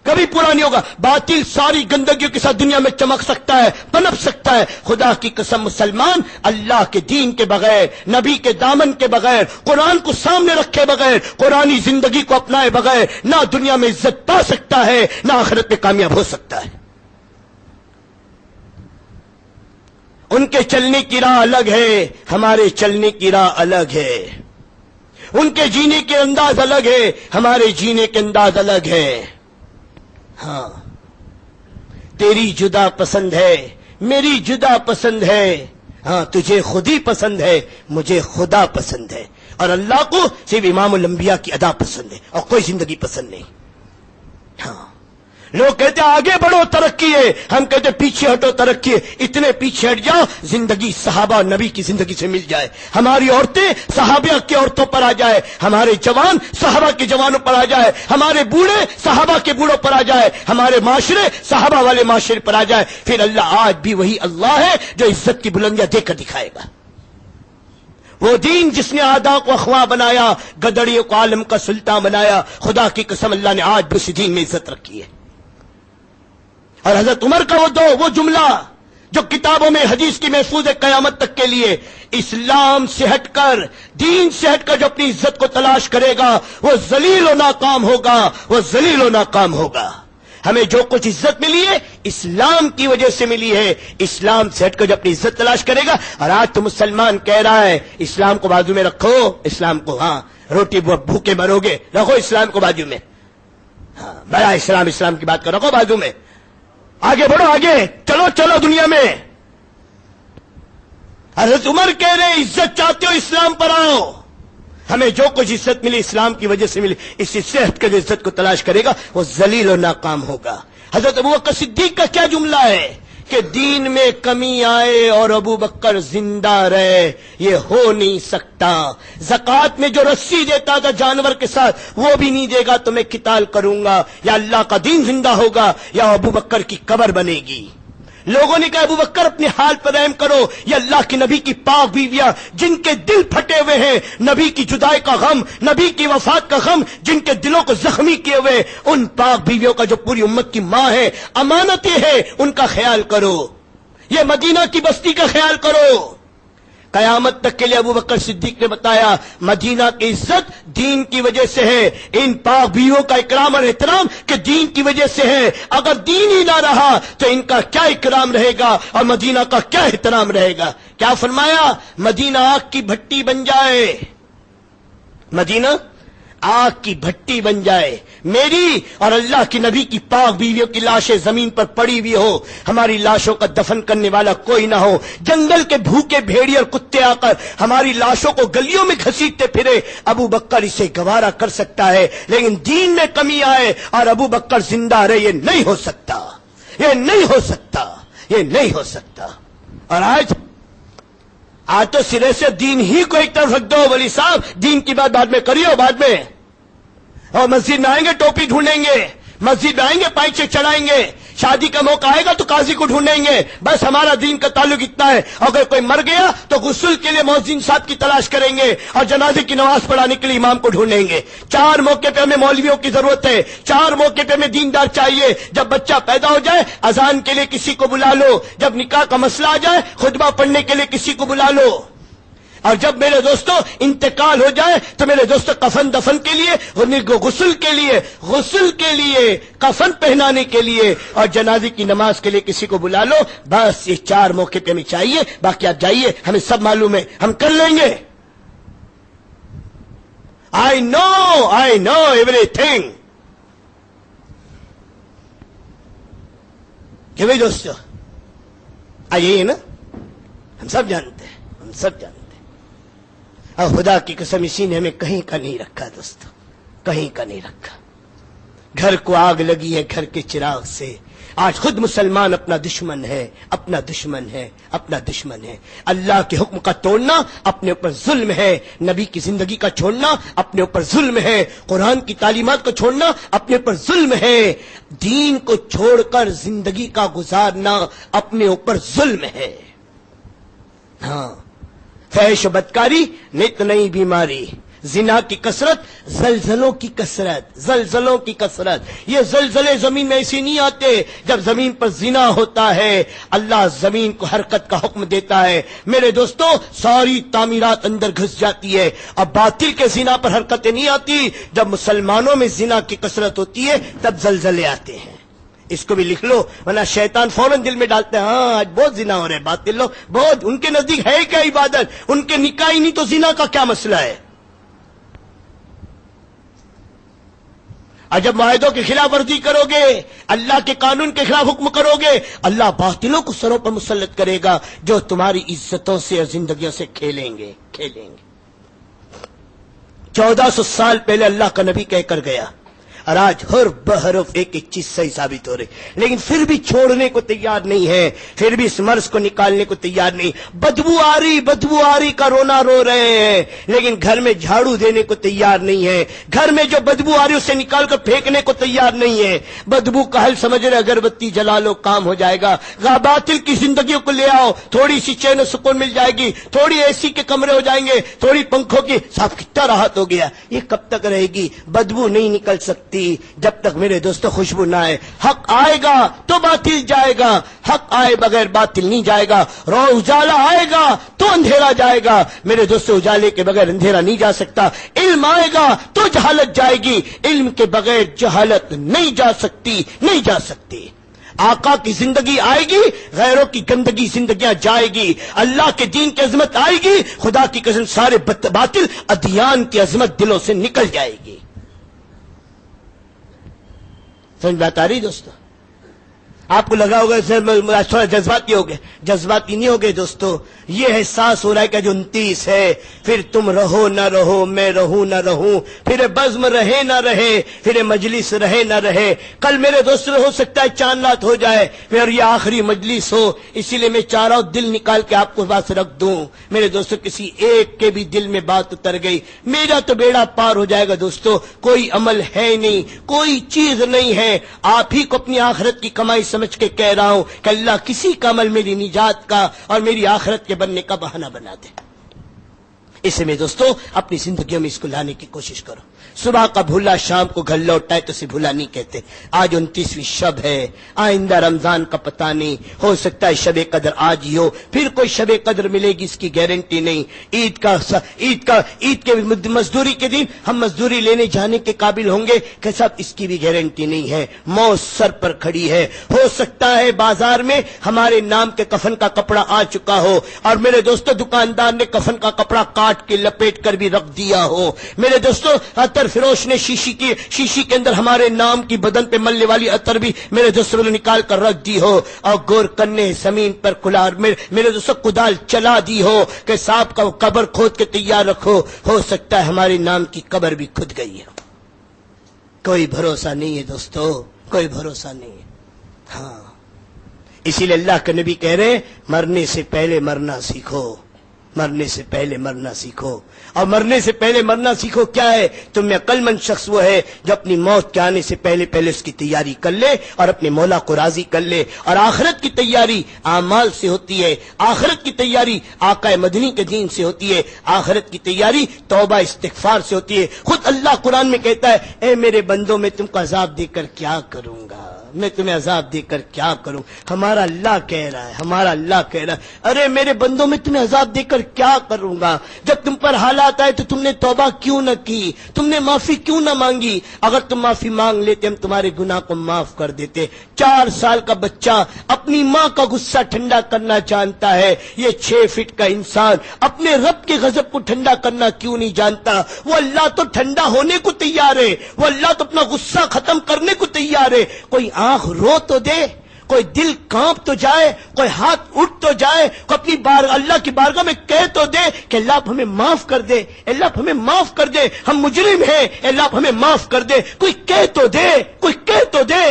کبھی پورا نہیں ہوگا. باطل ساری گندگیوں کے ساتھ دنیا میں چمک سکتا ہے, پنپ سکتا ہے. خدا کی قسم مسلمان اللہ کے دین کے بغیر, نبی کے دامن کے بغیر, قرآن کو سامنے رکھے بغیر, قرآنی زندگی کو اپنائے بغیر نہ دنیا میں عزت پا سکتا ہے نہ آخرت میں کامیاب ہو سکتا ہے. ان کے چلنے کی راہ الگ ہے, ہمارے چلنے کی راہ الگ ہے. ان کے جینے کے انداز الگ ہے, ہمارے جینے کے انداز الگ ہے. ہاں, تیری جدا پسند ہے, میری جدا پسند ہے. ہاں, تجھے خود ہی پسند ہے, مجھے خدا پسند ہے. اور اللہ کو صرف امام الانبیاء کی ادا پسند ہے اور کوئی زندگی پسند نہیں. ہاں, لوگ کہتے ہیں آگے بڑھو ترقی ہے, ہم کہتے ہیں پیچھے ہٹو ترقی ہے. اتنے پیچھے ہٹ جاؤ زندگی صحابہ نبی کی زندگی سے مل جائے, ہماری عورتیں صحابہ کی عورتوں پر آ جائے, ہمارے جوان صحابہ کے جوانوں پر آ جائے, ہمارے بوڑھے صحابہ کے بوڑھوں پر آ جائے, ہمارے معاشرے صحابہ والے معاشرے پر آ جائے. پھر اللہ آج بھی وہی اللہ ہے جو عزت کی بلندیاں دے کر دکھائے گا. وہ دین جس نے آدھا کو اخواں بنایا, گدڑیوں کو عالم کا سلطان بنایا, خدا کی قسم اللہ نے آج بھی اسی دین میں عزت رکھی ہے. اور حضرت عمر کا وہ جملہ جو کتابوں میں حدیث کی محفوظ ہے قیامت تک کے لیے, اسلام سے ہٹ کر, دین سے ہٹ کر جو اپنی عزت کو تلاش کرے گا وہ ذلیل و ناکام ہوگا, وہ ذلیل و ناکام ہوگا. ہمیں جو کچھ عزت ملی ہے اسلام کی وجہ سے ملی ہے. اسلام سے ہٹ کر جو اپنی عزت تلاش کرے گا, اور آج تو مسلمان کہہ رہا ہے اسلام کو بازو میں رکھو, اسلام کو, ہاں روٹی بھوکے مرو گے, رکھو اسلام کو بازو میں. ہاں, بڑا اسلام, اسلام کی بات کرو, رکھو بازو میں, آگے بڑھو, آگے چلو, چلو دنیا میں. حضرت عمر کہہ رہے عزت چاہتے ہو اسلام پر آؤ. ہمیں جو کچھ عزت ملی اسلام کی وجہ سے ملی, اسی سے ہٹ کر عزت کو تلاش کرے گا وہ ذلیل و ناکام ہوگا. حضرت ابوبکر صدیق کا کیا جملہ ہے کہ دین میں کمی آئے اور ابوبکر زندہ رہے, یہ ہو نہیں سکتا. زکوٰۃ میں جو رسی دیتا تھا جانور کے ساتھ وہ بھی نہیں دے گا تو میں قتال کروں گا, یا اللہ کا دین زندہ ہوگا یا ابوبکر کی قبر بنے گی. لوگوں نے کہا ابوبکر اپنے حال پر رحم کرو, یہ اللہ کے نبی کی پاک بیویاں جن کے دل پھٹے ہوئے ہیں, نبی کی جدائی کا غم, نبی کی وفات کا غم, جن کے دلوں کو زخمی کیے ہوئے, ان پاک بیویوں کا جو پوری امت کی ماں ہے, امانتیں ہیں, ان کا خیال کرو. یہ مدینہ کی بستی کا خیال کرو. قیامت تک کے لیے ابوبکر صدیق نے بتایا مدینہ کی عزت دین کی وجہ سے ہے, ان پاک بیویوں کا اکرام اور احترام کہ دین کی وجہ سے ہے. اگر دین ہی نہ رہا تو ان کا کیا اکرام رہے گا اور مدینہ کا کیا احترام رہے گا. کیا فرمایا, مدینہ آگ کی بھٹی بن جائے, مدینہ آگ کی بھٹی بن جائے, میری اور اللہ کی نبی کی پاک بیویوں کی لاشیں زمین پر پڑی ہوئی ہو, ہماری لاشوں کا دفن کرنے والا کوئی نہ ہو, جنگل کے بھوکے بھیڑیے اور کتے آ کر ہماری لاشوں کو گلیوں میں گھسیٹتے پھرے, ابو بکر اسے گوارا کر سکتا ہے. لیکن دین میں کمی آئے اور ابو بکر زندہ رہے, یہ نہیں ہو سکتا, یہ نہیں ہو سکتا, یہ نہیں ہو سکتا. اور آج تو سرے سے دین ہی کو ایک طرف رکھ دو. ولی صاحب دین کی بات بعد میں کریو, بعد میں. اور مسجد میں آئیں گے ٹوپی ڈھونڈیں گے, مسجد میں آئیں گے پائچے چڑھائیں گے, شادی کا موقع آئے گا تو قاضی کو ڈھونڈیں گے. بس ہمارا دین کا تعلق اتنا ہے. اگر کوئی مر گیا تو غسل کے لیے مؤذن صاحب کی تلاش کریں گے اور جنازے کی نماز پڑھانے کے لیے امام کو ڈھونڈیں گے. 4 موقع پہ ہمیں مولویوں کی ضرورت ہے, 4 موقع پہ ہمیں دیندار چاہیے. جب بچہ پیدا ہو جائے اذان کے لیے کسی کو بلا لو, جب نکاح کا مسئلہ آ جائے خطبہ پڑھنے کے لیے کسی کو بلا لو, اور جب میرے دوستوں انتقال ہو جائے تو میرے دوستوں کفن دفن کے لیے, غسل کے لیے, کفن پہنانے کے لیے اور جنازے کی نماز کے لیے کسی کو بلا لو. بس یہ 4 موقع پہ ہمیں چاہیے, باقی آپ جائیے, ہمیں سب معلوم ہے, ہم کر لیں گے. I know everything. کہ بھائی دوستو آئیے نا, ہم سب جانتے ہیں, ہم سب جانتے ہیں. اور خدا کی قسم اسی نے ہمیں کہیں کا نہیں رکھا دوستو, کہیں کا نہیں رکھا. گھر کو آگ لگی ہے گھر کے چراغ سے. آج خود مسلمان اپنا دشمن ہے, اپنا دشمن ہے, اپنا دشمن ہے. اللہ کے حکم کا توڑنا اپنے اوپر ظلم ہے, نبی کی زندگی کا چھوڑنا اپنے اوپر ظلم ہے, قرآن کی تعلیمات کو چھوڑنا اپنے اوپر ظلم ہے, دین کو چھوڑ کر زندگی کا گزارنا اپنے اوپر ظلم ہے. ہاں, فحش و بدکاری نت نئی بیماری, زنا کی کثرت، زلزلوں کی کثرت، زلزلوں کی کثرت. یہ زلزلے زمین میں ایسے نہیں آتے. جب زمین پر زنا ہوتا ہے اللہ زمین کو حرکت کا حکم دیتا ہے. میرے دوستو ساری تعمیرات اندر گھس جاتی ہے. اب باطل کے زنا پر حرکتیں نہیں آتی. جب مسلمانوں میں زنا کی کثرت ہوتی ہے تب زلزلے آتے ہیں. اس کو بھی لکھ لو ورنہ شیطان فوراً دل میں ڈالتے ہیں ہاں آج بہت زنا ہو رہے ہیں. باطل لوگ بہت، ان کے نزدیک ہے کیا عبادت، ان کے نکاح ہی نہیں تو زنا کا کیا مسئلہ ہے. اور جب معاہدوں کی خلاف ورزی کرو گے، اللہ کے قانون کے خلاف حکم کرو گے، اللہ باطلوں کو سروں پر مسلط کرے گا جو تمہاری عزتوں سے اور زندگیوں سے کھیلیں گے. 1400 سال پہلے اللہ کا نبی کہہ کر گیا اور آج ہر بحرف ایک ایک چیز صحیح ثابت ہو رہی، لیکن پھر بھی چھوڑنے کو تیار نہیں ہے، پھر بھی اس مرض کو نکالنے کو تیار نہیں. بدبو آ رہی کا رونا رو رہے ہیں، لیکن گھر میں جھاڑو دینے کو تیار نہیں ہے. گھر میں جو بدبو آ رہی اسے نکال کر پھینکنے کو تیار نہیں ہے. بدبو کا حل سمجھ رہے اگربتی جلا لو کام ہو جائے گا. باطل کی زندگیوں کو لے آؤ، تھوڑی سی چین و سکون مل جائے گی، تھوڑی اے سی کے کمرے ہو جائیں گے، تھوڑی پنکھوں کی. صاحب کتنا راحت ہو گیا. یہ کب تک رہے گی؟ بدبو نہیں نکل سکتی جب تک میرے دوستو خوشبو نہ آئے. حق آئے گا تو باطل جائے گا، حق آئے بغیر باطل نہیں جائے گا. اجالا آئے گا تو اندھیرا جائے گا. میرے دوستو اجالے کے بغیر اندھیرا نہیں جا سکتا. علم آئے گا تو جہالت جائے گی، علم کے بغیر جہالت نہیں جا سکتی، نہیں جا سکتی. آقا کی زندگی آئے گی، غیروں کی گندگی زندگیاں جائے گی. اللہ کے دین کی عظمت آئے گی، خدا کی قسم سارے باطل ادیان کی عظمت دلوں سے نکل جائے گی. سمجھ بات آ رہی دوستو؟ آپ کو لگا ہوگا تھوڑا جذباتی ہو گئے. جذباتی نہیں ہو گئے دوستو. یہ احساس ہو رہا ہے کہ جو 29 ہے، پھر تم رہو نہ رہو، میں رہوں نہ رہوں، پھر بزم رہے نہ رہے، پھر مجلس رہے نہ رہے. کل میرے دوست ہو سکتا ہے چاند رات ہو جائے، پھر یہ آخری مجلس ہو. اسی لیے میں چاہ رہا ہوں دل نکال کے آپ کو پاس رکھ دوں. میرے دوستو کسی ایک کے بھی دل میں بات اتر گئی، میرا تو بیڑا پار ہو جائے گا. دوستو کوئی عمل ہے نہیں، کوئی چیز نہیں ہے. آپ ہی کو اپنی آخرت کی کمائی سمجھ کے کہہ رہا ہوں کہ اللہ کسی کا عمل میری نجات کا اور میری آخرت کے بننے کا بہانہ بنا دے. اسے میں دوستو اپنی زندگیوں میں اس کو لانے کی کوشش کرو. صبح کا بھولا شام کو گھر لوٹتا ہے تو اسے بھولا نہیں کہتے. آج 29ویں شب ہے، آئندہ رمضان کا پتہ نہیں، ہو سکتا ہے شب قدر آج ہی ہو، پھر کوئی شب قدر ملے گی اس کی گارنٹی نہیں. عید کے مزدوری کے دن ہم مزدوری لینے جانے کے قابل ہوں گے کہ سب اس کی بھی گارنٹی نہیں ہے. موت سر پر کھڑی ہے. ہو سکتا ہے بازار میں ہمارے نام کے کفن کا کپڑا آ چکا ہو اور میرے دوستو دکاندار نے کفن کا کپڑا کاٹ کے لپیٹ کر بھی رکھ دیا ہو. میرے دوستو عطر فروش نے شیشی کے اندر ہمارے نام کی بدن پہ ملنے والی عطر بھی میرے دوستو نے نکال کر رکھ دی ہو اور گور کنے زمین پر کلار میرے دوستو کدال چلا دی ہو کہ صاحب کا قبر کھود کے تیار رکھو. ہو سکتا ہے ہمارے نام کی قبر بھی کھد گئی ہے. کوئی بھروسہ نہیں ہے دوستو، کوئی بھروسہ نہیں ہے. ہاں اسی لیے اللہ کے نبی کہہ رہے ہیں مرنے سے پہلے مرنا سیکھو، مرنے سے پہلے مرنا سیکھو. اور مرنے سے پہلے مرنا سیکھو کیا ہے؟ تم میں عقل مند شخص وہ ہے جو اپنی موت کے آنے سے پہلے اس کی تیاری کر لے اور اپنے مولا کو راضی کر لے. اور آخرت کی تیاری اعمال سے ہوتی ہے، آخرت کی تیاری آقا مدنی کے دین سے ہوتی ہے، آخرت کی تیاری توبہ استغفار سے ہوتی ہے. خود اللہ قرآن میں کہتا ہے اے میرے بندوں میں تم کو عذاب دے کر کیا کروں گا، میں تمہیں عذاب دے کر کیا کروں. ہمارا اللہ کہہ رہا ہے، ہمارا اللہ کہہ رہا ہے ارے میرے بندوں میں تمہیں عذاب دے کر کیا کروں گا. جب تم پر حالات آئے تو تم نے توبہ کیوں نہ کی، تم نے معافی کیوں نہ مانگی. اگر تم معافی مانگ لیتے ہم تمہارے گناہ کو معاف کر دیتے. 4 سال کا بچہ اپنی ماں کا غصہ ٹھنڈا کرنا جانتا ہے، یہ 6 فٹ کا انسان اپنے رب کے غضب کو ٹھنڈا کرنا کیوں نہیں جانتا. وہ اللہ تو ٹھنڈا ہونے کو تیار ہے، وہ اللہ تو اپنا غصہ ختم کرنے کو تیار ہے. کوئی آنکھ رو تو دے، کوئی دل کانپ تو جائے، کوئی ہاتھ اٹھ تو جائے، کوئی اپنی اللہ کی بارگاہ میں کہہ تو دے کہ اللہ آپ ہمیں معاف کر دے، اللہ آپ ہمیں معاف کر دے، ہم مجرم ہیں، اللہ آپ ہمیں معاف کر دے. کوئی کہہ تو دے، کوئی کہہ تو دے.